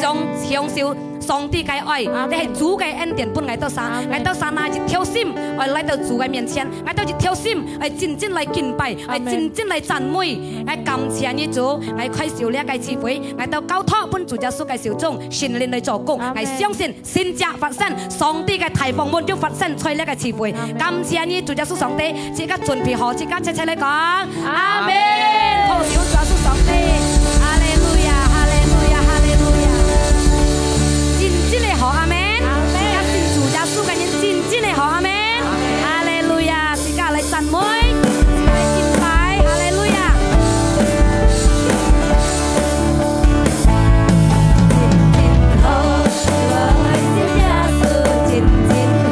享受上帝嘅愛，你係主嘅恩典本嚟到啥？嚟到啥那一條心，我嚟到主嘅面前，嚟到一條心，嚟真正嚟敬拜，嚟真正嚟讚美，嚟感謝你主，嚟開小呢個智慧，嚟到交託本主耶穌嘅小眾，聖靈嚟做工，嚟相信先者發生，上帝嘅大豐滿就發生出呢個智慧，感謝你主耶穌上帝，即刻準備好，即刻齊齊嚟講，阿門，好主耶穌上帝。好阿們，自家信主耶穌嘅人真正嘅好阿們，哈利路亞，自家嚟讚美，自家嚟敬拜，哈利路亞。真好，來信耶穌，真好，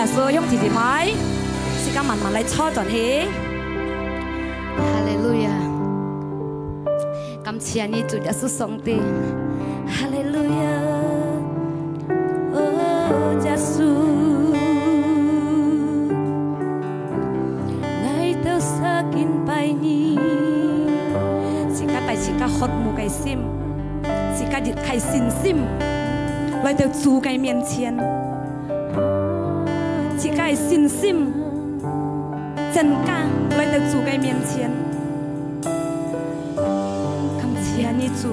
穌用自己買，時間慢慢嚟初轉起。哈利路亞，感謝你主耶穌上帝，哈利路亞，哦耶穌，來到撒敬拜你，時間第時間渴慕嘅心，時間熱開信心，來到主嘅面前。只該信心真剛來到主嘅面前，感謝你主，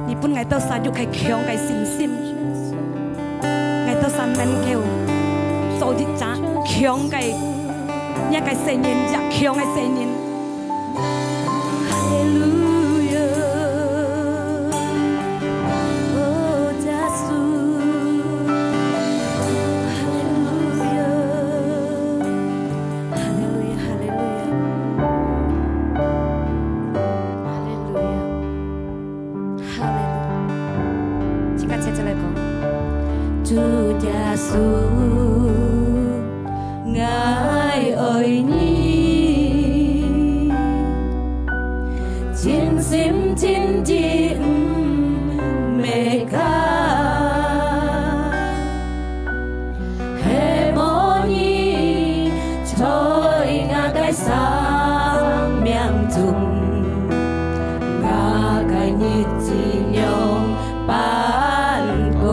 你本來到撒肉係強嘅信心，來到撒能夠做啲咋強嘅一個聖人，一強嘅聖人。哈利路亞，哦耶穌。主耶穌，愛愛你，真心真意未假，希望你在我嘅生命中，我嘅日子用伴過。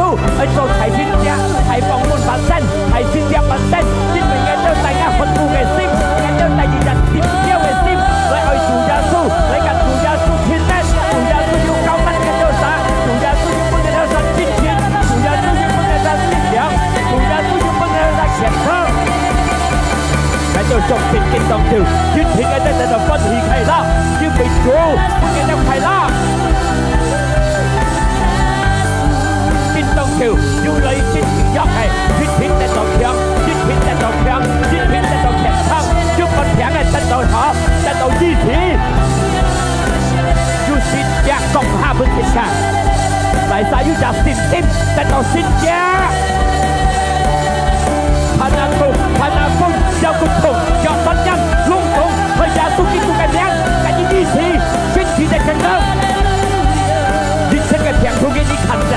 穌去做提先者，係放滿發生，係先者發生，因為我將大家憤怒嘅心，我將第二日跌焦嘅心，嚟愛主耶穌，嚟跟主耶穌傾呢，主耶穌要救乜嘅都啥，主耶穌要幫你哋神堅持，主耶穌要幫你哋力量，主耶穌要幫你哋健康。喺度逐漸見到條越片嘅真係就分離係啦，要被主幫你哋係啦。條要你先入係越片得到強，越片得到強，越片得到強撐，越分強嘅得到好，得到支持。要善加共下本善加，嚟晒要集善心，得到善加。盼阿公，有個同有婚姻，籠統去耶穌基督嘅名，緊要支持，堅持嘅成功。熱情嘅平素嘅你近走。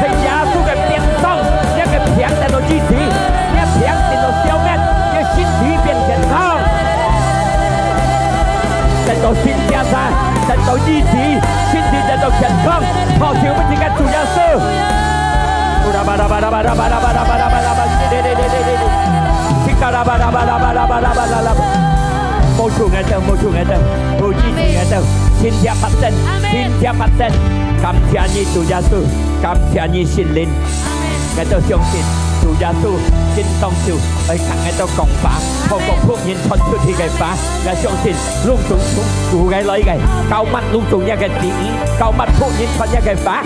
係耶穌嘅變裝，一個平在度支持，一平在度消滅，一身體變健康，在度善加晒，在度支持，身體在度健康，靠條不是嘅主耶穌。冇錯嘅就，冇支持嘅就，天天發生，感謝你主耶穌。感謝你聖靈，我都相信主耶穌真當照，去行喺度講法，透過福音傳出去嘅法，我相信隆重主嘅女嘅，教乜隆重一嘅旨意，教乜福音傳一嘅法，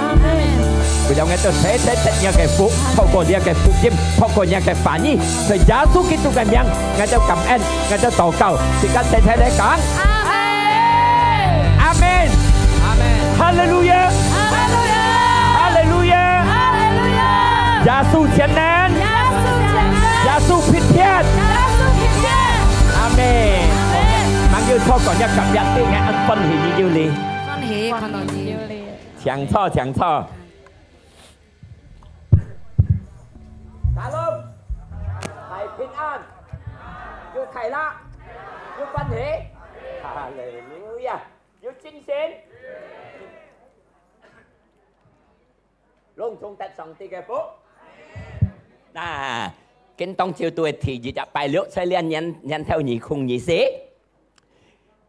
佢有我都寫一嘅福，透過一嘅福音，透過一嘅反應，在耶穌基督嘅名，我都感恩，我都禱告，時間細細嚟講，阿門，阿門，哈利路亞。耶穌前能，耶穌撇天，阿門。萬要錯講一及一啲嘅恩分喜要你，歡喜看到你，搶錯。打龍係平安，要快樂，要歡喜，哈利路亞，要精神。隆重得上帝嘅福。kinh tông chiều tuổi thì chỉ đã bài liệu sẽ liên nhân theo nhị khung nhị sĩ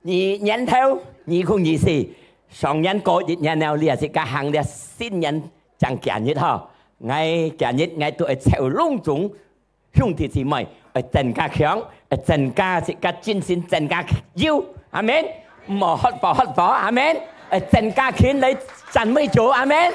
nhị nhân theo nhị khung nhị sĩ song nhân có nhị nhân nào liền sẽ cả hàng liền xin nhân chẳng kẻ nhất hả ngay kẻ nhất ngay tuổi theo lung chúng lung thì mày ở trần ca kháng ở trần ca sẽ cả chín xin trần ca yêu amen mỏ hót võ amen ở trần ca khiến lấy trần mấy chỗ amen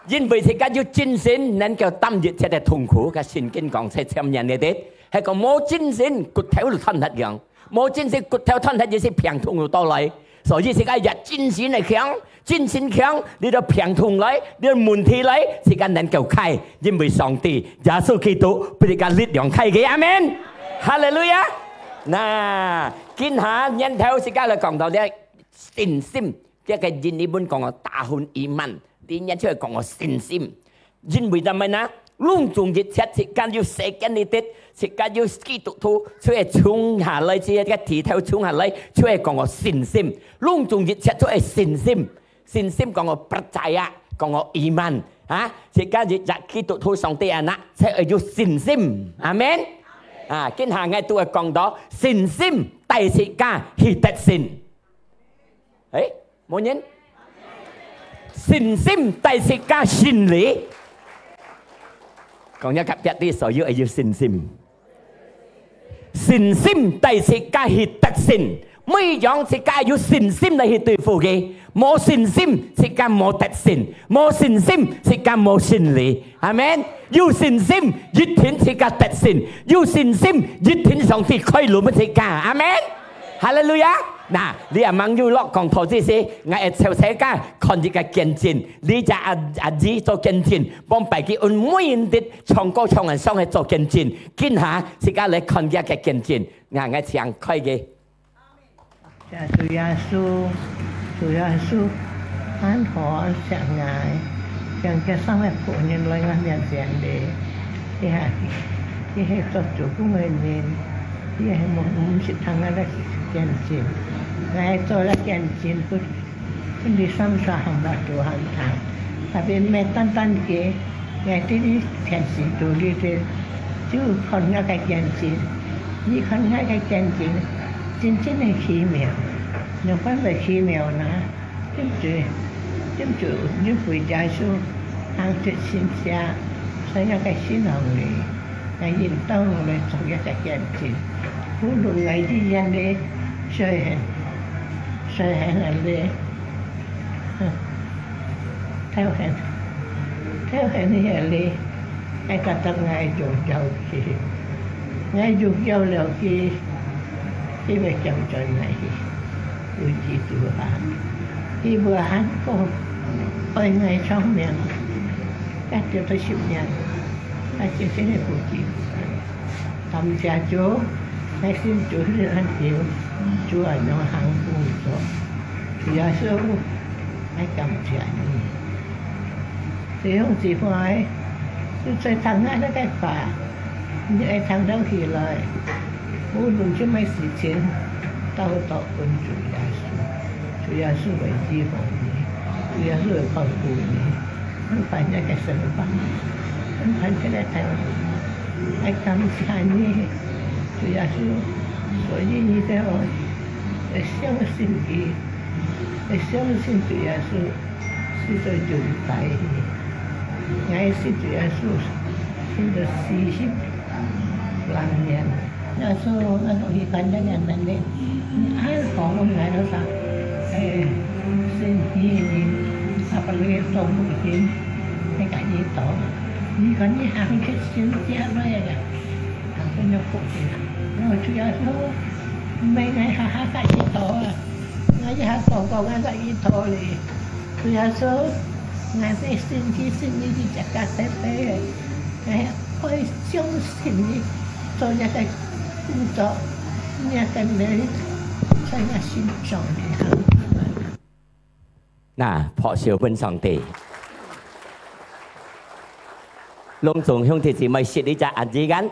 因為而家要精神能夠擔住這啲痛苦嘅聖經講係咁樣嘅啲，係個冇精神骨頭都吞得樣，冇精神骨頭吞得嘢是病痛就到嚟，所以而家日精神嚟強，精神強，你就病痛嚟，你就問題嚟，而家能夠開，因為上帝耶穌基督俾你嘅力量開嘅，阿門，哈利路亞。嗱，見下人頭而家嚟講到咧信心，即係印尼本講嘅大漢移民。啲人出嚟講我信心，因為點解呢？隆重熱切時間要寫緊你啲，時間要基督徒出嚟衝下嚟，即係個地頭衝下嚟，出嚟講我信心。隆重熱切出嚟信心，信心講我percaya，講我移民啊！時間熱切基督徒上帝anak，即係要信心，阿門。啊，今下我都係講到信心第四家係得信，誒，冇人。信心第四家信理，講一級一啲所要係要信心。信心第四家係得信，每樣世界要信心嚟去對付嘅，冇信心世界冇得信，冇信心世界冇信理，係咪？要信心一天世界得信，要信心一天上帝開路乜世界，係咪？哈利路亞。嗱，你阿孟要落講頭先時，我係朝世界看住個見證，你就阿子做見證，幫大家按每人啲唱歌唱人上去做見證，見下世界嚟看住個見證，我唱開嘅。主耶穌，安好上愛，讓個生活phụ nhân來我面前嘅，啲係做主公嘅人，啲係冇識行嘅見證。Ngài tôi là kèn chín của mình đi xăm xòa hàng bạc đồ hàng tháng tapi mẹ tan kia ngày tí đi thiền sĩ đồ đi trên chứ còn ngay cái chuyện chuyện như còn ngay cái chuyện chuyện chính chính là khí mèo nhưng phải về khí mèo nè chính chủ như buổi trái số hàng tuyệt sinh xa sẽ ra cái xin hồng này ngày nhìn tông rồi trong cái chuyện chuyện phú luận ngày đi gian đi sơi hẹn là đi theo hẹn thì là đi ai ta tập ngày dù giàu khi ngày dù giàu là khi về chồng trời này vui chi tụi hắn khi vừa hắn có ôi ngày trong miệng các điều tôi chịu nhận các chuyện thế này của chị tầm cha chú hãy xin chú để ăn hiểu chú ở nó hàng vui rồi thì ra số hãy cầm trả như thì không chỉ phải tôi sẽ thắng nó cái phà nhưng ai thắng đâu thì lời vô luận chứ mấy sự chiến tao tỏ quân chủ Giêsu vậy chi phòng này chủ Giêsu là con của này không phải là cái sự bằng không phải cái này theo ai cầm trả như chủ Giêsu所以你在我相信佢，相信主耶穌是在做大嘅，我信主耶穌信咗40多年，耶穌我同佢講咗人哋，喺講我哋都話，信佢，阿伯你做唔見，你講呢度，你講你行嘅信者咩嘅，行咗福嘅。rồi chủ Giêsu mấy ngày hạ cái gì thọ ngày hạ còn ngày cái gì thọ thì chủ Giêsu ngày sẽ xin đi chắc cả thế ngày ôi siêu xin đi cho nhà cái cũng cho nhà cái này cho nhà xin chọn đi hàng nè phó siêu bên song tỷ long trùng兄弟姊妹説呢隻銀紙緊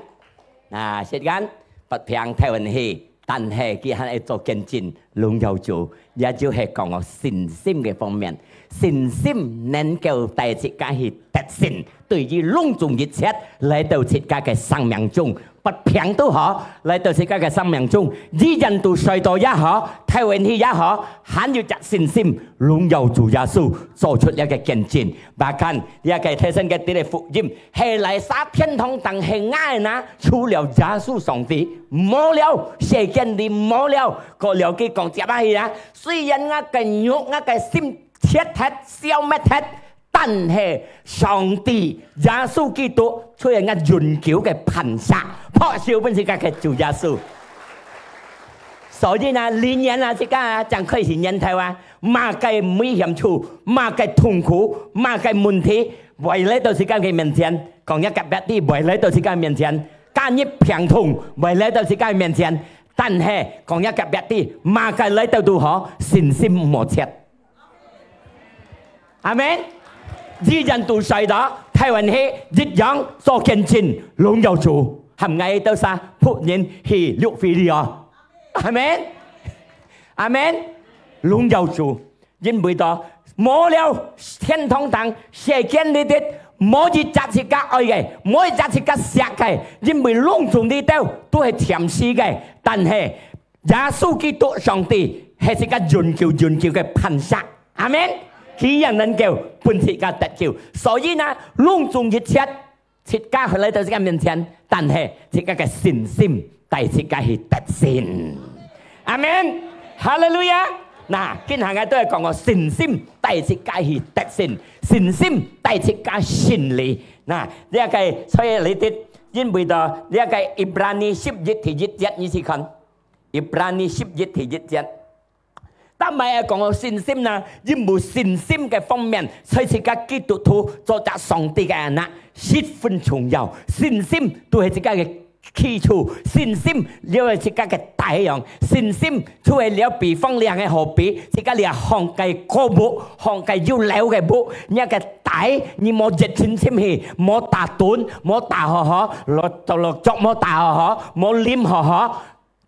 嗱説緊。不平台灣戲，但係佢係做見證，龍有做，也就係講我信心嘅方面，信心能夠帶自家去得勝，對於隆重一切嚟到自家嘅生命中，不平都好，嚟到自家嘅生命中，以印度隧道也好，台灣戲也好，很有隻信心，龍有主耶穌做出一個見證，把看一個提升嘅啲嘅福音，係嚟殺天堂等係愛呐，除了耶穌上帝，冇了世間的冇了，個了解講接下去啦。雖然我嘅肉我嘅心切hết消滅hết，但係上帝耶穌基督出現嘅永久嘅憑實，破少本是個嘅主耶穌。所以呢，歷年啊，這個真開始年頭啊，馬嘅危險處，馬嘅痛苦，馬嘅問題，圍嚟到自己嘅面前，講一個別啲圍嚟到自己嘅面前，間一平痛圍嚟到自己嘅面前，但係講一個別啲馬嘅嚟到都好，信心冇切。阿們，以人都世道，台灣係一樣做見證，龍有主，含藝到啥僕人係六菲利亞。阿們，阿們，龍有主，因為到冇了天堂等世間呢啲冇一隻是假愛嘅，冇一隻是假實嘅，因為隆重呢度都係甜絲嘅，但係耶穌基督上帝係一個永久嘅憑實，阿們。佢人能夠本自家得救，所以呢，隆重一切，自家去嚟到自家面前，但係自家嘅信心帶自家去得勝。阿們，哈利路亞！嗱，今下嘅都係講個信心帶自家去得勝，信心帶自家勝利。嗱，呢一個所以你哋因為到呢一個以弗拉尼11條1節，你試看，以弗拉尼11條1節。但係講信心呢，因為信心嘅方面，所以自家基督徒做咗上帝嘅人啦，十分重要。信心都係自家嘅基礎，信心了係自家嘅大洋，信心就係了比方你係何比，自家你係行計過步，行計要了嘅步，你嘅大你冇熱情心氣，冇大短，冇大學學，落作冇大學學，冇黏學學。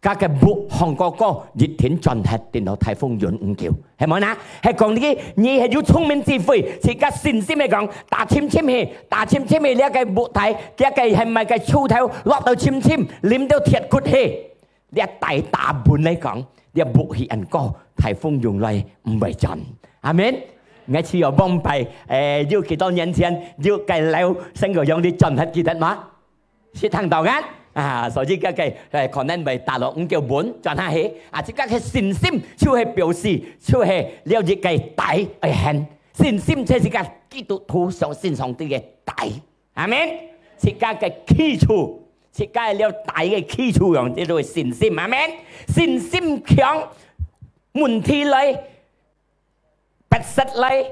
các cái bộ Hồng Kông có dịch thiện tròn hết đến đó Thái Phong Dũng ứng kiều hay mà na hay còn cái nhị hay yêu thông minh trí慧thì các xin xin hay講打簽簽氣呢個bộ Thái cái係咪cái粗頭落到簽簽黏到鐵骨氣呢大大半嚟講呢bộ戲anh có Thái Phong Dũng嚟唔係tròn Amen ngay khi ở bom bay yêu幾多年前yêu cái lâu sinh個用啲tròn hết記得嗎是thằng đầu ngán所以cái可能被大陸叫本轉下去即係信心就係表示就係了解cái大而行信心即係個基督徒相信上帝嘅大阿們即係個基礎即係了大嘅基礎用叫做信心阿們信心強問題嚟不實嚟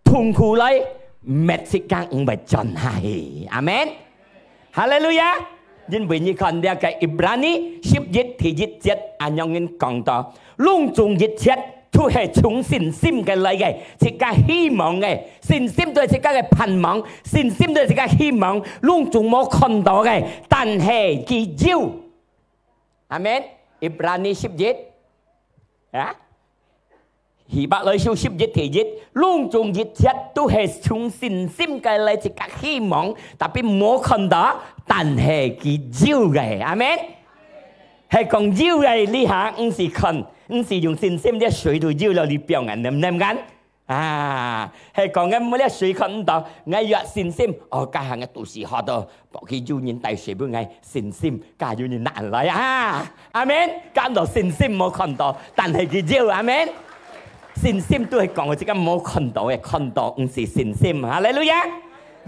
痛苦嚟滅即係唔係轉下去阿們哈利路亞因為你看呢個Ibrani 11ที่27อันยังเงิน講到ลุงจง一切都係從信心嘅嚟嘅是個希望嘅信心都係是個嘅盼望信心都係是個希望ลุงจง冇看到嘅但係佢要阿們 Ibrani 11希伯來書11ที่20ลุงจง一切都係從信心嘅嚟是個希望但係冇看到但係佢要嘅，阿們係講要嘅呢下唔是看，唔是用信心啲水度要落你表人唔唔緊係講緊冇啲水看唔到，我有信心，家下我到時學到，บอก佢要人帶水俾我信心，家要人難嚟阿們講到信心冇看到，但係佢要阿們信心都係講我自己冇看到嘅，看到唔是信心，哈利路亞。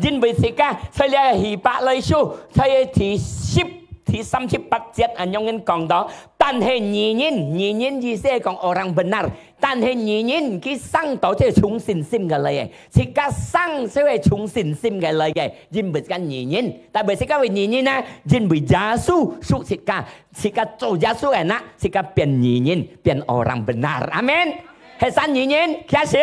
因為是個在呢個希伯來書在第10第38節安樣人講到，但係義人意思係講orang benar，但係義人佢生到即係從信心嘅嚟嘅，是個生即係從信心嘅嚟嘅，因為是個義人，但係是個義人呢，因為耶穌屬是個做耶穌嘅人，是個變義人變orang benar，阿們係真義人，睇少。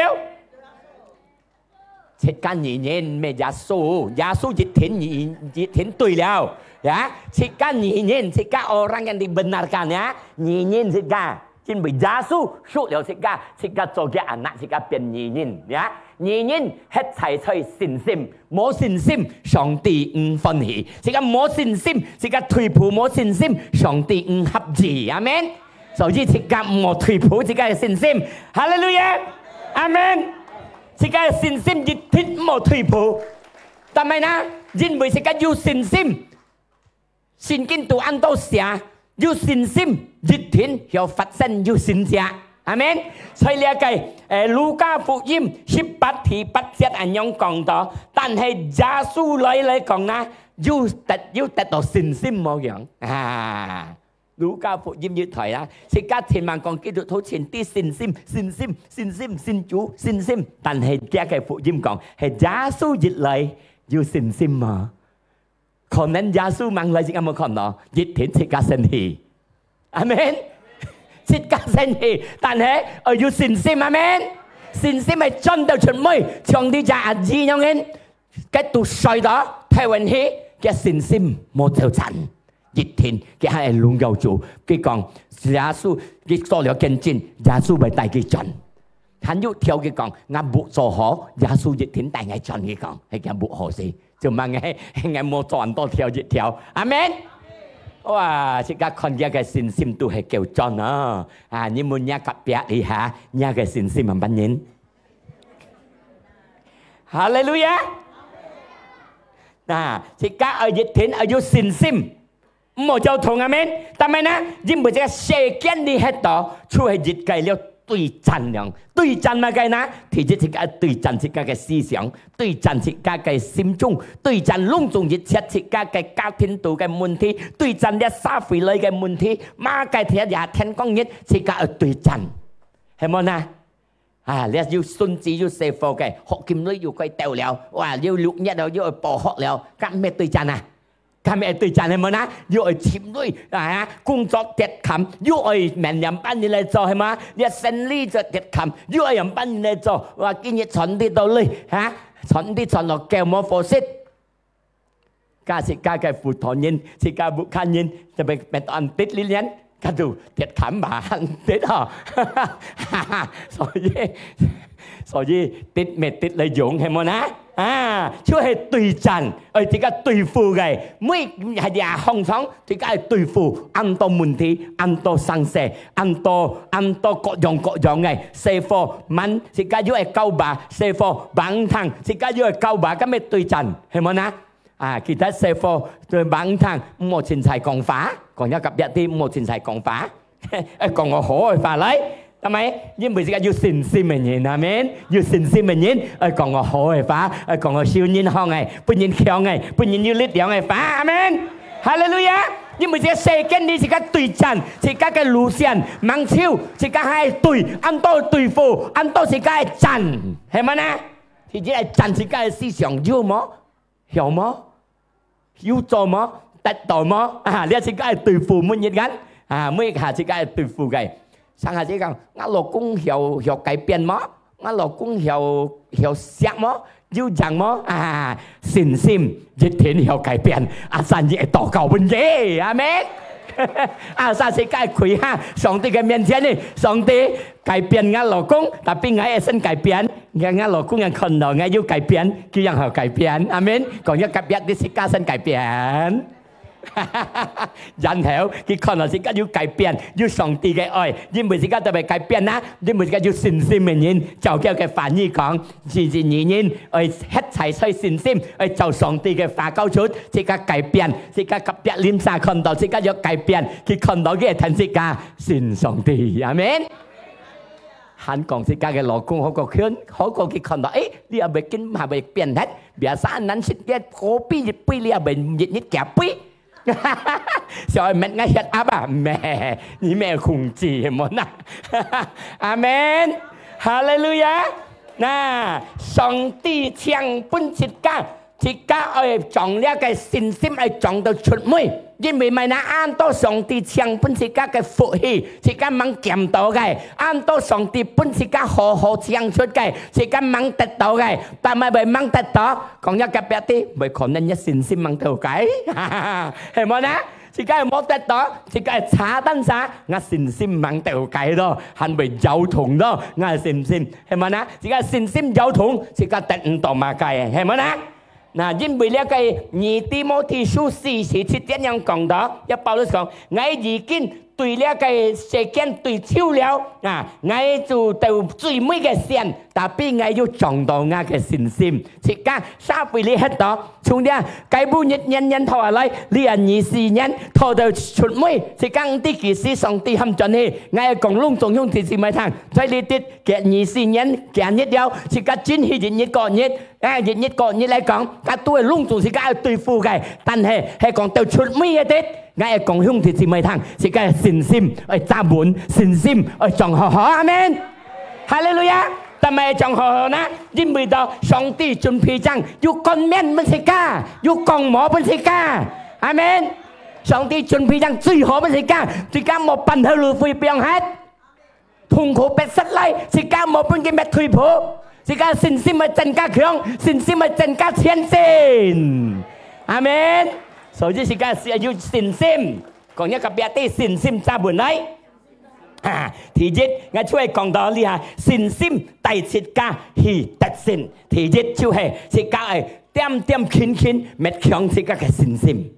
切間義人咩耶穌熱天對了呀切間義人切間orang yang dibenarkan ya 義人切間因為耶穌屬了切間做嘅anak切間變義人呀義人係採取信心冇信心上帝唔歡喜切間冇信心切間退步冇信心上帝唔合意阿們所以切間冇退步切間嘅信心哈利路亞阿們是個信心熱天冇退步，但係呢，因為是個有信心，聖經都按到寫，有信心熱天又發生有信者，阿們。所以呢個路加福音18第8節咁樣講到，但係耶穌嚟講呢，要得到信心冇樣路加福音一台啦，是家千萬講基督徒前啲信主信心，但係家嘅福音講係耶穌熱嚟要信心嘛，可能耶穌mang嚟有冇看到？熱天切家生氣，阿們，切家生氣，但係要信心，阿們，信心係真到出妹，上帝就係咁樣嘅讀衰到睇運氣嘅信心冇就真。熱天佢係榮耀主，佢講耶穌佢做了見證，耶穌咪帶佢進。hắn要跳佢講，我冇做好，耶穌熱天帶我進佢講，係佢冇好事，就問我冇做人多跳熱跳，阿們。哇！即刻看嘅信心都係叫進你冇一個別你下，一個信心係乜嘢？哈利路亞！即刻熱天要信心。冇就同阿們，但係呢，因為這個世間的喺度，就係熱計了對戰量，對戰乜計呢？其實係個對戰係個嘅思想，對戰係個嘅心中，對戰隆重熱切係個嘅家庭度嘅問題，對戰嘅社會類嘅問題，馬計睇下天光熱係個對戰，係冇呢？你要信子要寫課嘅，學劍女要佢掉了，哇！要六日又要去播學了，咁咩對戰啊？佢咪對戰係咪啊？要去潛水工作跌冚，要去名人班嘢嚟做係嘛？一生呢就跌冚，要去人班嘢嚟做，話今日傳啲到嚟傳啲傳落叫冇貨色，家食家嘅負糖人，食家冇看人，就被當跌呢人， cái đồ thiệt khám bà tết hả所以tết mệt tết lấy dụng hay món á chứ hay tùy trần thì cái tùy phù cái mấy nhà hong sống thì cái tùy phù ăn to mùn thì ăn to sang xe ăn to cọ dòng này xe phò mắn thì cái dưới câu bà xe phò bằng thằng thì cái dưới câu bà cái mấy tùy trần hay món其他師傅對晚堂冇錢財講法，講一及一啲冇錢財講法，講我可愛法嚟，係咪？因為而家要誠心嘅人，係咪？要誠心嘅人，講我可愛法，講我少年康嘅，不然強嘅，不然要力量嘅法，係咪？哈利路亞！因為這世間你而家對陣，而家嘅路線猛超，而家係對，按多對付，按多而家係陣，係咪呢？而家係陣，而家係思想要麼？曉麼？要做麼？得到麼？呢一次梗係對付每日間，每下次梗係對付嘅。上下次講，我老公曉改變麼？我老公曉識麼？要人麼？信心一天曉改變，神亦禱告本嘢，阿們。上次梗係跪下上帝嘅面前呢，上帝改變我老公，但係我也先改變。我老公人看到我要改變，佢讓佢改變，阿們。講一改變，啲時間先改變。然後佢看到時間要改變，要上帝嘅愛，因為時間特別改變啦，因為時間要信心嘅人，就叫佢翻譯講，自自然然，一齊去信心，就上帝嘅話交出，時間改變，時間特別臉上看到時間要改變，佢看到嘅係時間信上帝，阿們。韓國時間嘅老公好過佢，好過佢看到，你係咪見係咪變hết，別曬นั้น食嘅咖啡一杯，你係咪日夾杯？所以乜嘢血壓啊？咩？你咩控制冇呐？阿門，哈利路亞！嗱，上帝將本節家愛將呢個信心愛將到出門。因為咪那按到上帝將本自家嘅福氣，自家掹見到嘅；按到上帝本自家好好將出嘅，自家掹得到嘅。但係咪掹得到？講一個別啲，咪可能一信心掹到嘅，係冇呢？自家冇得到，自家查單啥，我信心掹到嘅咯，係咪有同咯？我信心係冇呢？自家信心有同，自家得唔到嘛嘅，係冇呢？嗱，因為呢個二提摩太書4:7點樣講到，一保羅講，我已經對呢個世間對超了，我就到最尾嘅線，但係我要撞到我嘅信心，即係三倍你喺度，從呢計半日人拖下來，你係24人拖到出尾，即係啲其實上帝冚盡氣，我係講窿仲用電視咪聽，所以你啲嘅24人嘅日有，即係真係日過日。日過日嚟講，佢都係窿仲是家對付嘅，但係講到出尾一啲，我係講兄弟姊妹聽，是家信心去扎滿，信心去撞學學，阿們，哈利路亞！但係撞學學呢，因為到上帝準備將要幹面本是家，要講冇本是家，阿們，上帝準備將最好本是家，最家冇辦法路會變hết，痛苦別失禮，最家冇本嘅咩退步。自家信心咪增加強，信心咪增加前進，阿們。所以自家要信心，講一個別啲信心揸門嚟。第一，我出嚟講到呢下信心第7家係特性。第一就係自家係點點輕輕滅強自家嘅信心，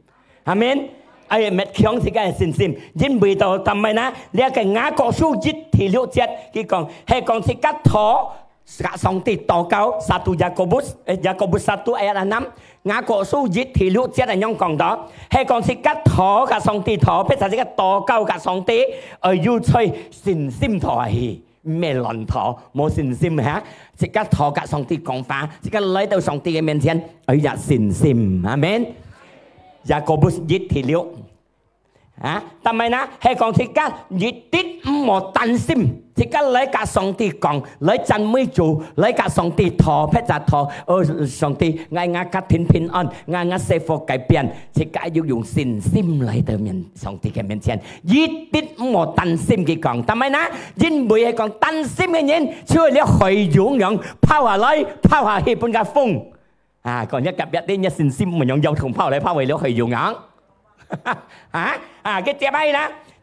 阿們。滅強自家嘅信心，因為到ทำไมนะ呢一個雅各書1:6節佢講係講自家妥。上帝禱告1 Yakobus 1 ayat 6 雅各書1:6節係咁講到，係講自家禱嘅上帝禱，譬如自家禱告嘅上帝，要吹信心禱氣，咩亂禱冇信心嚇，自家禱嘅上帝講法，自家來到上帝嘅面前，有信心，阿們。Yakobus 1:6但係呢係講自家一啲唔冇擔心，自家嚟甲上帝講，嚟讚美主，嚟甲上帝禱，譬如禱，上帝嗌我家庭平安，嗌我幸福改變，自家要用信心嚟到上帝嘅面前，一啲唔冇擔心嘅講，但係呢，因為係講擔心嘅人，就係你海湧樣拋下來，拋下去半個風，講一夾一啲一信心唔用有同拋嚟拋為咗海湧樣。cái tiếp ấy đó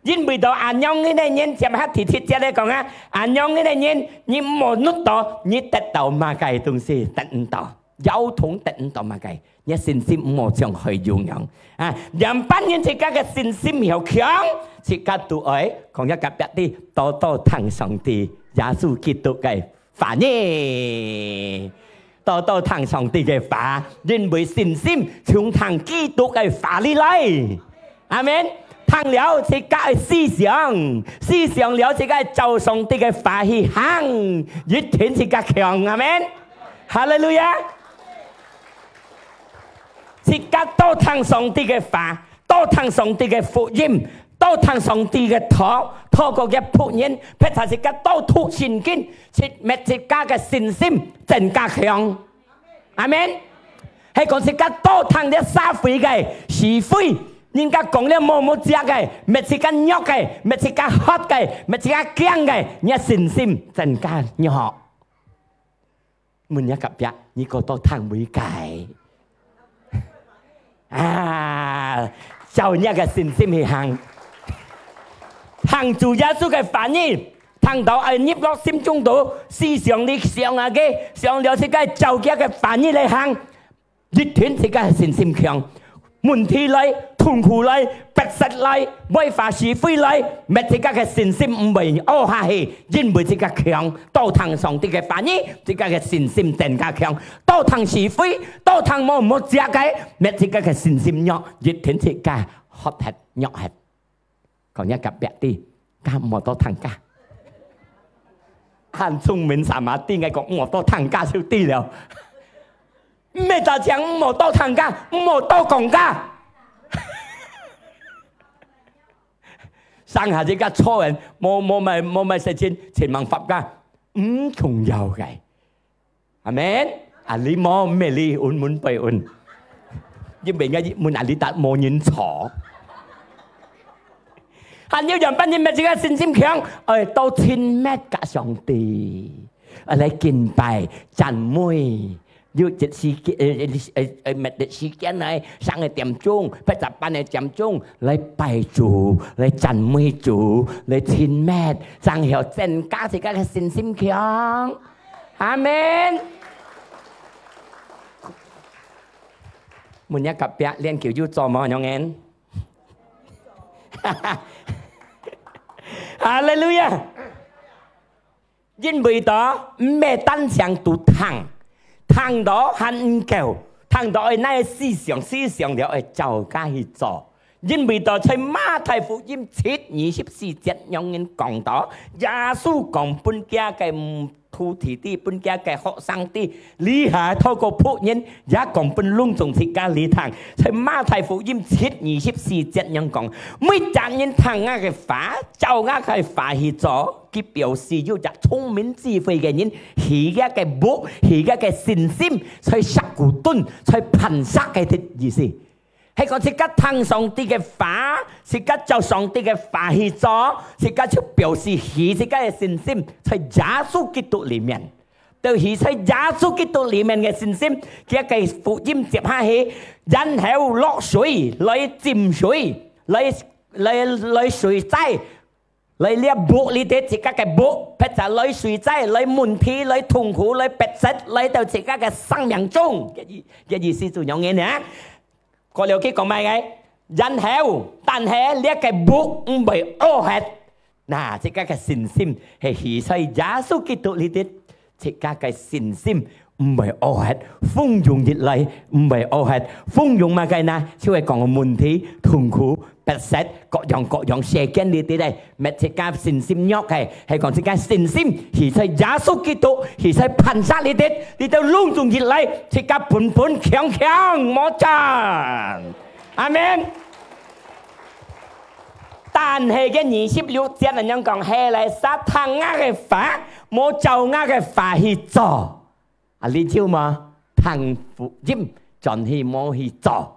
因為到安樣嘅呢人，就係提提這嚟講啊，安樣嘅呢人，你冇弄到，你得到乜嘅東西得唔到，有統得唔到乜嘅，你信心冇將去用用啊，人班人自家嘅信心要強，自家都愛講一個別啲，多多聽上帝耶穌基督嘅話呢，多多聽上帝嘅話，因為信心從聽基督嘅話裏來，阿們。聽了自家嘅思想，思想了自家就上帝嘅話去行，越聽自家強，阿們，哈利路亞！自家多聽上帝嘅話，多聽上帝嘅福音，多聽上帝嘅透過嘅僕人，譬如自家多讀聖經，切滅自家嘅信心增加強，阿們。係講自家多聽啲撒悔嘅是非。人家講了冇食嘅，咪自家肉嘅，咪自家喝嘅，咪自家驚嘅，你信心增加肉。每一個別，你個都聽每計啊，就你個信心去行，行住耶穌嘅反應，聽到係入落心中度，思想你想下嘅，想了自己就嘅嘅反應嚟行，越斷自己嘅信心強。問題嚟，痛苦嚟，逼實嚟，違法是非嚟，咪自家嘅信心唔會凹下去，因為自家強，多聽上帝嘅反應，自家嘅信心更加強，多聽是非，多聽冇食嘅，咪自家嘅信心弱，越聽自家學係弱係，講一個別啲，家冇多聽家，很聰明三馬啲嘅講冇多聽家少啲了。咩就講冇多聽家，冇多講家。生下自家錯人，冇咪實踐前文法家，唔重要嘅，係咪？啊你冇咩你滿滿背滿，因為嘅滿啊你達冇人錯。還有人班人咪自家信心強，到千咩架上帝，嚟敬拜讚美。要一時間嚟上嘅點鐘，不習班嘅點鐘嚟拜主，嚟讚美主，嚟讚美，然後增加自己嘅信心強，阿們。每一個別練球要做乜樣嘅？哈利路亞！因為到咩單向都聽。聽到很夠，聽到那個思想了係就加去做，因為到在馬太福音7:24節有人講到，耶穌講本家嘅徒弟啲，本家嘅學生啲，你係透過僕人也講本隆重自家禮堂，在馬太福音7:24節有講，每個人聽我嘅話，就我嘅話去做。佢表示要隻聰明智慧嘅人，而家嘅目，而家嘅信心，在殺古頓，在噴殺嘅意思。係講自家聽上帝嘅話，自家就上帝嘅話去做，自家就表示而自家嘅信心，在耶穌基督裡面。就而在耶穌基督裡面嘅信心，佢嘅福音接下去，然後落水來浸水，來水災。來呢部呢啲自家嘅部，譬如來水災、來問題、來痛苦、來逼實、來到自家嘅生命中嘅意思就有嘢呢。過了幾講咩嘅？然後，但係呢個部唔係惡hết，嗱，自家嘅信心係喺在耶穌基督呢啲自家嘅信心唔係惡hết，豐容熱嚟唔係惡hết，豐容乜嘅呢？就係講問題、痛苦。逼實各樣事件呢啲咧，咪自家信心弱嘅，係講自家信心，而在耶穌基督，而在噴殺呢啲，呢度隆重熱嚟，自家本強冇爭，阿們。但係嘅26節人樣講係嚟撒旦嘅法，冇就嘅法去做，啊你知嘛？聽福音盡係冇去做。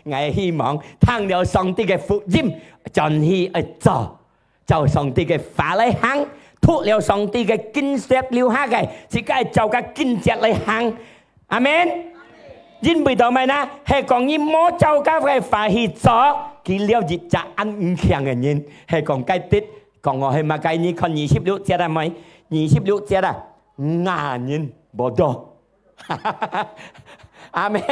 我希望聽了上帝嘅福音，盡去做，就上帝嘅法嚟行，脱了上帝嘅經説了下嘅，自己就個經節嚟行，阿們。因為到咩呢？係講你冇就個嘅法去做，佢了解就安強嘅人係講解啲講我係嘛解呢看26節係咪26節啊牙人冇多阿們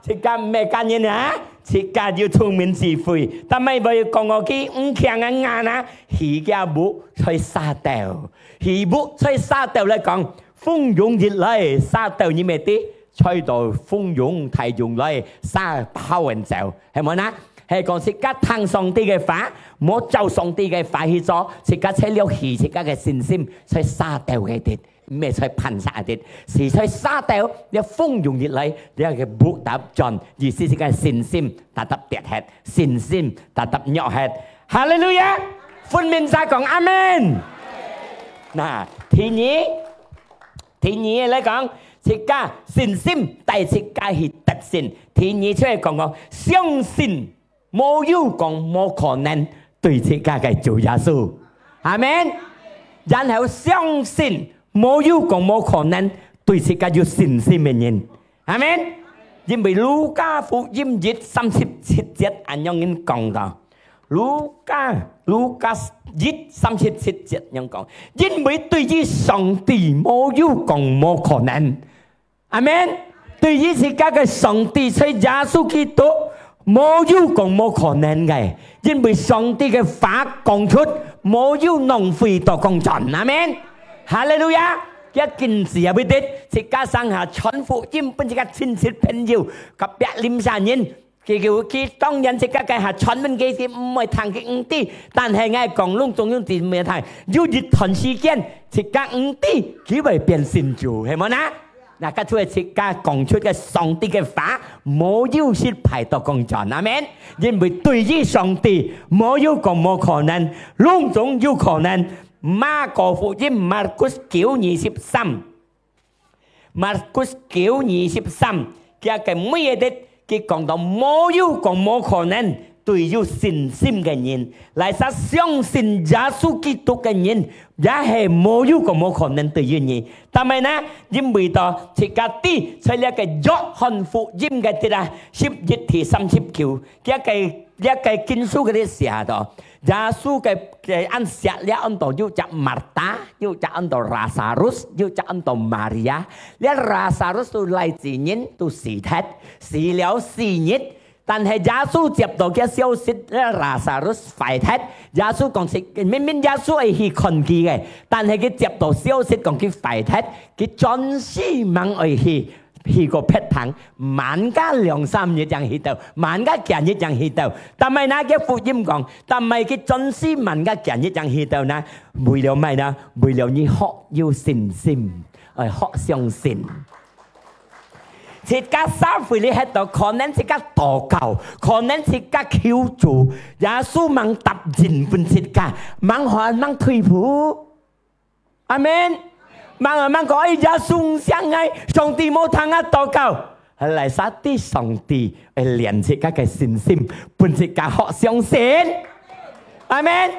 即係咩間人啊即係要聰明智慧但係唔係講我佢唔強嘅牙啊佢嘅母吹沙掉佢母吹沙掉嚟講風湧熱嚟沙掉你咩啲吹到風湧太湧嚟沙拋人走係咪啊係講即刻聽上帝嘅話，冇就上帝嘅話去做，即刻吹了氣，即刻嘅信心，吹沙掉嘅啲，咩吹噴灑啲，是吹沙掉，你風湧熱嚟，你係嘅木搭盡，意思係嘅信心達得跌氣，信心達得弱氣，哈利路亞，歡迎晒講阿門。嗱，第二嚟講，即刻信心帶即刻係特性，第二出嚟講講相信。冇有講冇可能對自家嘅主耶穌，阿們。然後相信冇有講冇可能對自家有信心嘅人，阿們。因為路加福音37節按樣樣講到，路加37節樣講，因為對於上帝冇有講冇可能，阿們。對於自家嘅上帝係耶穌基督。冇有講冇可能嘅，因為上帝嘅話講出，冇有浪費到講盡，阿們。哈利路亞！一件事入邊啲，即加上下傳福音，本即刻親戚朋友及103人，佢當然即刻嘅下傳文幾啲唔係談嘅啲，但係我講窿中央電視台，要一段時間，即刻啲，佢會變成主，係咪啊？嗱，家出嚟即刻講出嘅上帝嘅話，冇要失敗到講盡，阿們。因為對於上帝冇要講冇可能，兩種有可能。馬可福音馬可9:23，馬可9:23，佢嘅每一啲佢講到冇要講冇可能。對有信心嘅人，嚟實相信耶穌基督嘅人，也係冇有個冇可能對於你。但係呢，因為到即刻啲，在呢個約翰福音嘅啲啊11:39，一個經書嗰啲寫到，耶穌嘅按寫了按到要隻馬達，要隻按到拉撒路斯，要隻按到瑪利亞。呢拉撒路斯都嚟自人都死咗，死了4日。但係耶穌接到嘅消息咧，拉撒路斯快咗。耶穌講是明明耶穌係去看佢嘅，但係佢接到消息講佢快咗，佢專司猛去個劈棚，萬家2-3日就去到，萬家幾日就去到。但係那個福音講，但係佢專司萬家幾日就去到呢？為了咩呢？為了你學要信心，學相信。即刻三回你喺度，可能即刻禱告，可能即刻求助，耶穌猛答應半即刻，猛學猛退步，阿們，猛講哎耶穌相愛，上帝冇聽我禱告，嚟殺啲上帝嚟練即刻嘅信心，半即刻學相信，阿們。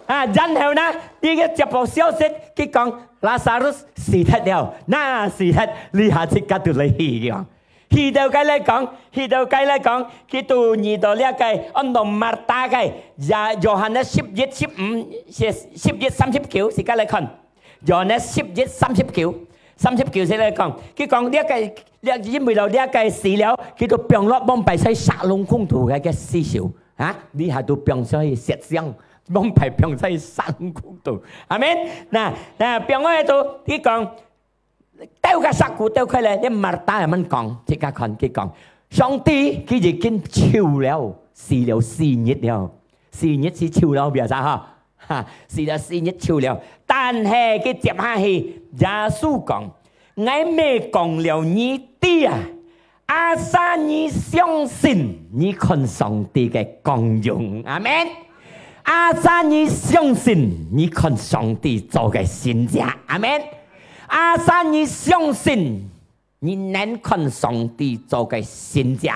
然後呢，呢個接報消息，佢講拉撒路斯死咗了，那死咗，你下即刻就嚟去嘅，去到計嚟講，佢到二到呢個按到馬達嘅，約翰呢10月39，時間嚟看，約翰呢10月39先嚟講，佢講呢個因為到呢個死了，佢到病落幫敗喺沙龍空途嘅死少，啊，你下到病咗去石像。幫排병在山谷度，阿們嗱병喺度，佢講丟個石鼓丟開嚟，啲馬達係乜講？即刻看佢講，上帝佢已經超了，死了4日了，4日是超了，別咋嚇？死了4日超了，但係佢接下去，耶穌講，我未講了你啲啊，阿三你相信，你看上帝嘅功用，阿們。阿三，你相信你看上帝做嘅先知，阿們。阿三，你相信你能看上帝做嘅先知。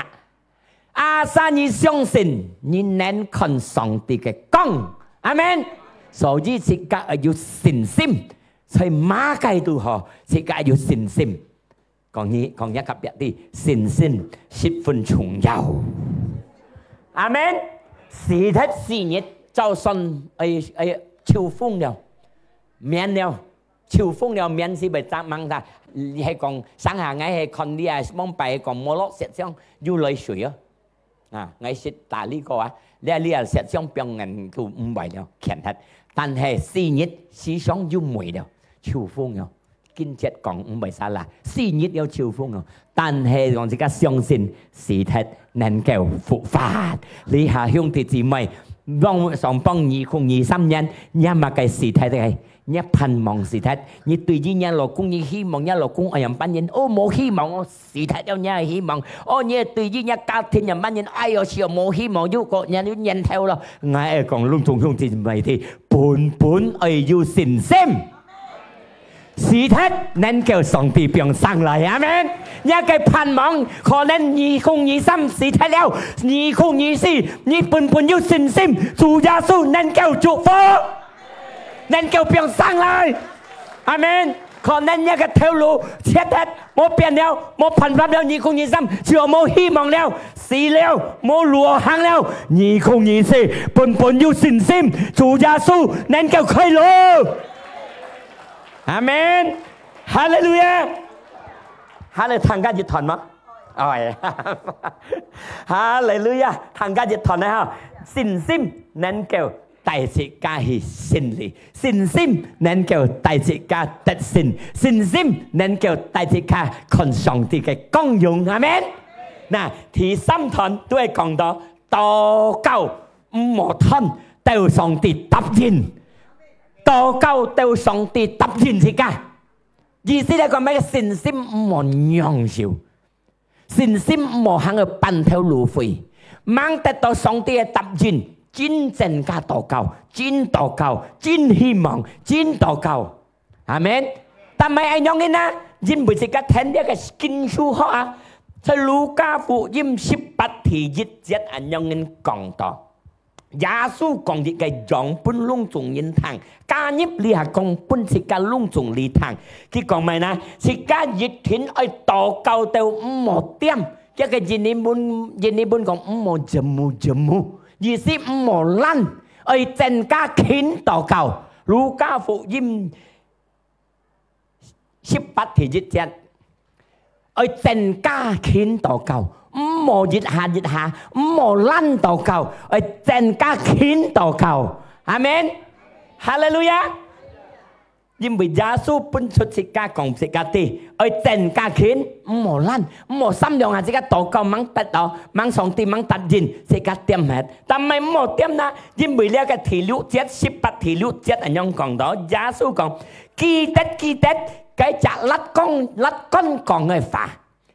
阿三，你相信你能看上帝嘅功，阿們。所以自家要信心，在馬街度嗬，自家要信心。講一級別啲信心十分重要。阿門。時體4日就算秋風了，免了，秋風了免是被責問他，係講上下我係看你係蒙蔽講摩洛石上要來水啊，啊，我識打呢個啊，你係石上病人佢唔為了，強核，但係4日時上要梅了，秋風了。經節講唔係啥啦，4日有秋風啊，但係我而家相信時體能夠復發。你下兄弟姊妹，幫上幫2023年，一物嘅時體係一盼望時體。你對於一老公，你希望一老公係人班人，哦冇希望，我時體有嘢希望。哦，你對於一家庭人班人，哎呦，似冇希望，要個人要認頭咯。我係講籠統兄弟姊妹哋，本係要信心。時體能夠上帝變上來，阿們。一個盼望，可能2023時體了，2024你本有信心，主耶穌能夠祝福，能夠變上來，阿們。可能一個條路切得冇變了，冇辦法了，2023就冇希望了，死了，冇路行了，2024本有信心，主耶穌能夠開路。阿門，哈利路亞，哈利參加熱團嗎？哦，哈利路亞，參加熱團啊！信心能夠帶起家去勝利，信心能夠帶起家得勝，信心能夠帶起家看上帝嘅光榮，阿門。嗱，第3團都係講到禱告唔好吞，到上帝答應。禱告到上帝答應自家，意思係講咩？信心唔好渺小，信心唔好行去半條路飛，掹得到上帝嘅答應，真正嘅禱告，真禱告，真希望，真禱告，係咪？但係係樣嘅呢？因為自家聽呢個經書學啊，在路加福音18第1節係樣嘅講到。耶穌講啲嘅樣本隆重言堂，加入你係講本自家隆重禮堂。佢講咩呢？自家熱天愛禱告到5點，一個印尼本講5jam，意思5懶，愛增加勤禱告。路加福音18第1節，愛增加勤禱告。唔好熱下，唔好懶禱告，而增加勤禱告，阿們，哈利路亞。因為耶穌本出自家講自家啲，而增加勤，唔好懶，唔好心量下自家禱告掹得到，掹上帝掹答應，自家點hết。但係唔好點啦，因為呢個第6節18第6節係樣講到，耶穌講記得，佢就甩乾講嘅話。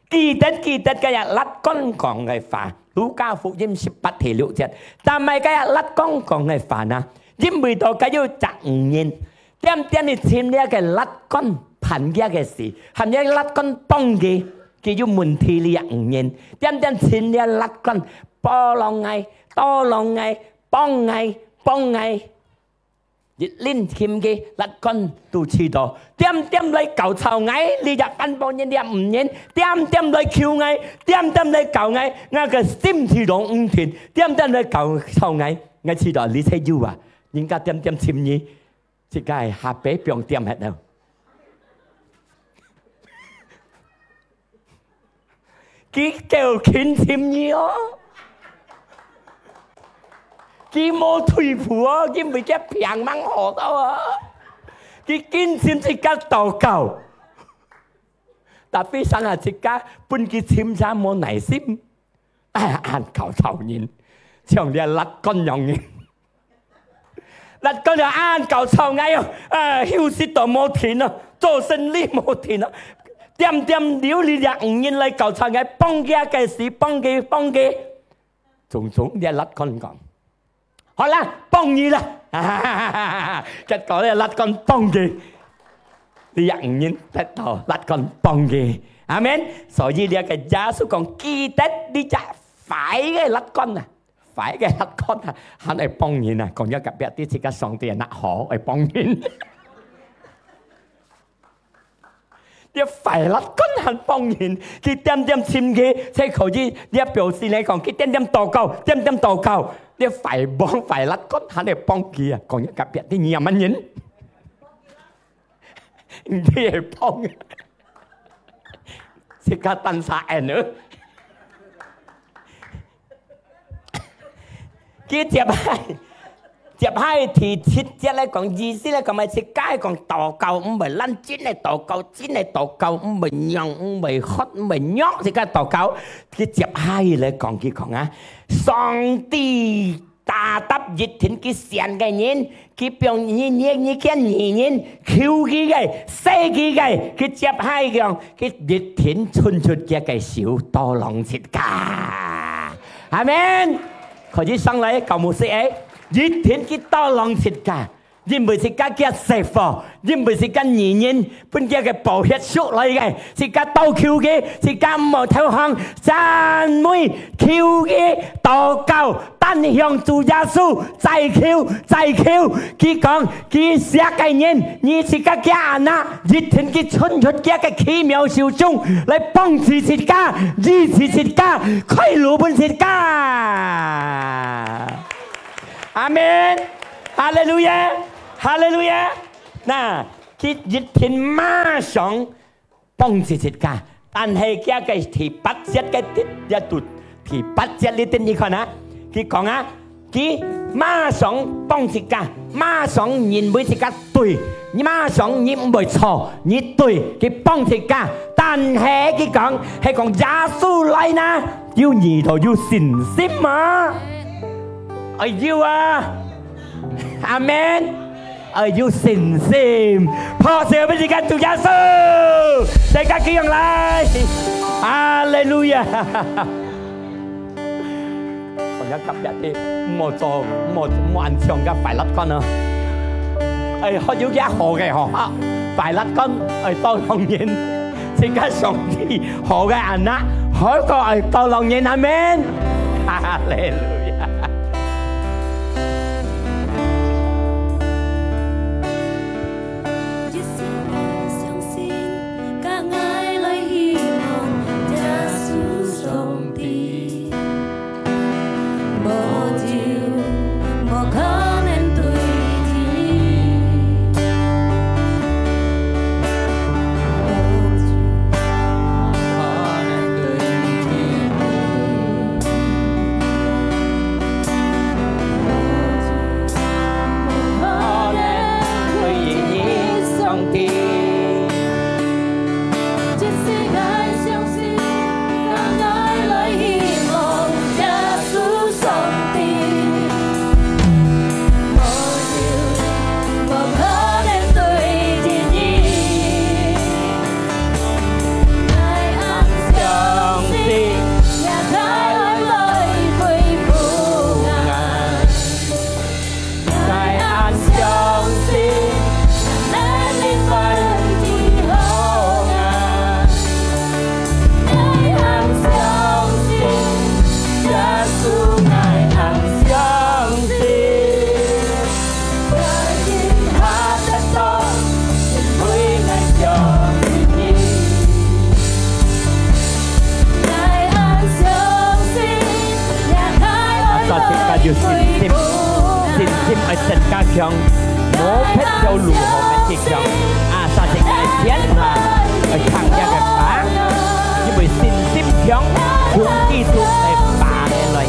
記得嘅日甩乾講嘅話，路加福音18第6節，但係嘅日甩乾講嘅話呢，因為到佢要責任，點你簽呢個甩乾憑嘅事，係咪甩乾幫嘅，佢要問題你責任，點簽呢甩乾波浪藝、多浪藝、幫藝。熱ลิ้นทิมกีลัดก้นตูชีโตเตรียมเลยเก่าเท่าไงลีจากกันปนยันเดียมเย็นเตรียมเลยคิวไงเตรียมเลยเก่าไงงาก็ซิมทีดงถิ่นเตรียมเลยเก่าเท่าไงงาชีโตลิเซยูอ่ะยิงก็เตรียมชิมนี้สิกายหาเป๊ะเปียงเตรียมเห็ดแล้วกี่เกี่ยวขินชิมนี้อ๋อ佢冇退步啊！佢唔係只平掹學到啊！佢堅持自家禱告，但非常係自家本佢簽差冇耐心，眼求頭人，像你甩乾樣嘅，甩乾就眼求頭藝啊！休息都冇停啊，做生意冇停啊，點了你就唔願嚟求頭藝，幫佢嘅事幫佢，種你甩乾講。好啦，幫你啦，結果咧甩乾幫佢，你又唔應得到甩乾幫佢，阿們。所以呢個耶穌講記得你就快嘅甩乾啊，快嘅甩乾啊，係嚟幫人啊，講咗特別啲自家上帝人嗱好嚟幫人，你快甩乾啊！很方言，佢點點簽嘅，即係佢啲啲表示嚟講，佢點點禱告，點點禱告，啲快幫快甩骨，喺度幫佢啊，講一特別啲嘢乜嘢？唔知係幫，即刻登晒眼nữa。佢接hai thì thiết chất lại còn gì xí lại còn mày sẽ cái còn tàu cầu ông mày lăn chín này tàu cầu ông mày nhong ông mày hót ông mày nhót thì cái tàu cầu cái tiếp hai lại còn kia còn á song ti ta tập dịch thính cái xiên cái nhìn cái biểu nhìn cái nhìn khiêu cái xe cái tiếp hai cái dịch thính chun chun cái xíu to lòng xịt cả amen khỏi chỉ sang lại cầu một xe dịch thiên cái to lòng thịt cả, nhưng bởi cái kia sẹp vào, nhưng bởi cái nhị nhân, bên kia cái bảo hiểm số lại cái cái tàu kêu cái cái mỏ theo hàng, san mũi kêu cái tàu cao, tan hướng chủ Giêsu, chạy kêu, cái con cái xe cái nhân, như cái kia anh á, dịch thiên cái chân thuật kia cái奇妙小眾來幫助自家，支持自家，開路本自家。Amen, Hallelujah, Hallelujah. Nè, cái dịch thiên ma sống bông chỉ dịch cả, anh hay cái thì bắt chết cái tiết gia tụt thì bắt chết lý tin như con á, cái con á, cái ma sống bông chỉ cả, ma sống nhìn với chỉ cả tuổi, ma sống nhìn với trò, nhìn tuổi cái bông chỉ cả, anh hay cái con hay còn Giêsu lại nè, yêu nhị thôi yêu xin xím mà. Are you Amen? Are you sincere? พอเสียเป็นการถูกยาสูในการเกี่ยงไร Hallelujah คนนี้กับแบบที่หมดอันช่องกับฝ่ายรัดก้อนเนาะเขาอยู่ยากหอไงหอฝ่ายรัดก้อนต้นลองเย็นสิ่งที่ส่งที่หอไงอันนะหอก็ต้นลองเย็น Amen Hallelujah Tình ca chồng mố phép châu lù hồ mẹ chị chồng sao chị ngại chén mà thằng ra cái phá nhưng bởi xin tiếp chồng chúng kỳ tục để bà để lời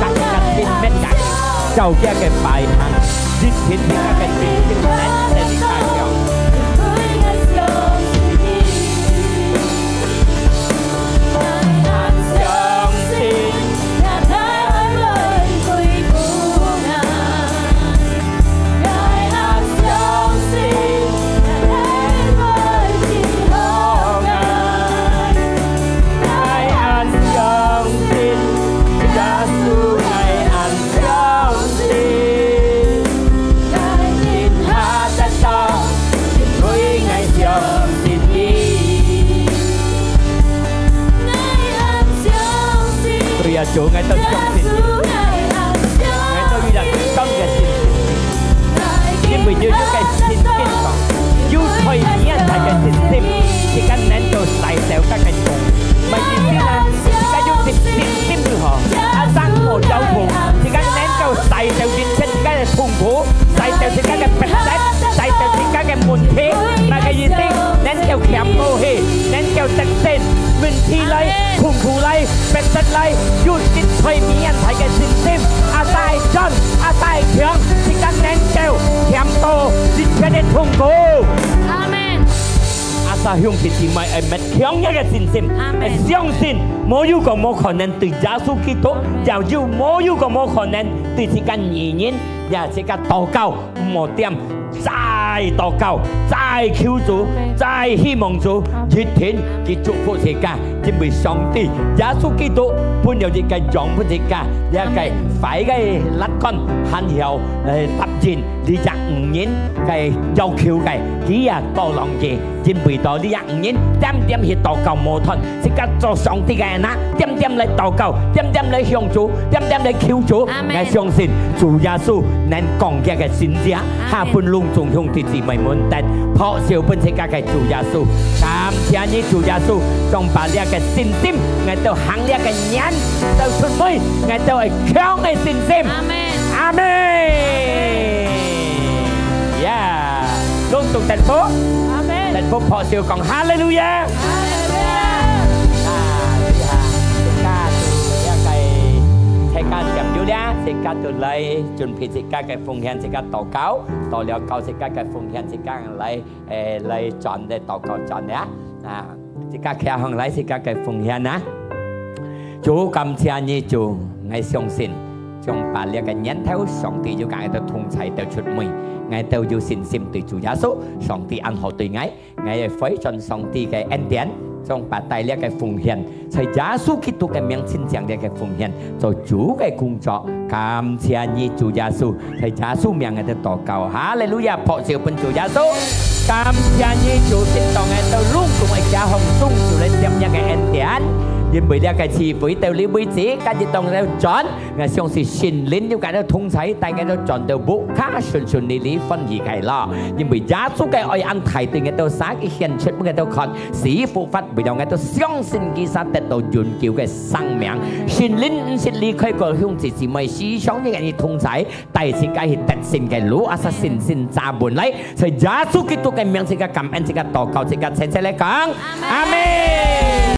các xin mét cả châu ra cái bài hàng giết thiên thiên các cái chuyện nhưng nét để đi ca chồng Chúa ngài tôi trong xin ngài tôi như là trong cái xin nhưng vì như cái xin kinh còn dù thôi nhé là cái xin thì cái nên tôi 甜高氣，能夠得勝問題嚟、痛苦嚟、逼迫嚟，要擊退免人睇嘅信心。阿大真，阿大強，即刻能夠甜到一切嘅痛苦。阿門。阿沙兄弟姊妹係咪強一嘅信心？係相信冇有個冇可能對耶穌基督，就要冇有個冇可能對這個語言，也這個禱告冇點。再禱告，再求主，再希望主一天去祝福世界，因為上帝耶穌基督本有一個養活世界，一個快嘅立竿很有答應，你只五年嘅要求嘅，幾日多浪嘅，因為到呢五年點點去禱告無斷，即刻做上帝嘅人啦，點點嚟禱告，點點嚟向主，點點嚟求主，我相信主耶穌能降嘅嘅善者，下半路。眾兄弟姊妹們，但破少本世界嘅主耶穌，感謝你主耶穌，將把呢個信心，我到行呢個人，到出嚟，我到係強嘅信心。阿門，阿門。呀，隆重祝福，阿門。祝福破少講哈利路亞，哈利路亞。世界咁樣咧，世界就嚟準備世界嘅奉獻，世界禱告，到了教世界嘅奉獻，世界嚟轉嘅禱告轉咧，世界企行嚟世界嘅奉獻啦。主感謝你主，我相信將把呢個人頭上帝要揀到通齊到出門，我都要信心對主耶穌，上帝安好對我係非常上帝嘅恩典。將把帶呢個奉獻，在耶穌基督嘅名前將呢個奉獻做主嘅工作，感謝你主耶穌，在耶穌名嘅禱告，哈利路亞，破少本主耶穌，感謝你主接當嘅到隆重嘅家紅中主嚟佔一個恩典。因為呢個詞彙到你為止，跟住當你轉，我相信神靈要揀到通齊，大家都轉到不卡順順利利分而計啦。因為耶穌嘅愛安提對嘅到撒嘅獻出，嘅到看使福法，為到嘅到相信其實得到永久嘅生命。神靈唔是離開個兄弟姊妹思想嘅人通齊，第四屆係特勝嘅路，阿實神神揸門嚟，所以耶穌基督嘅名字嘅感恩，這個禱告，這個謝謝你講，阿門。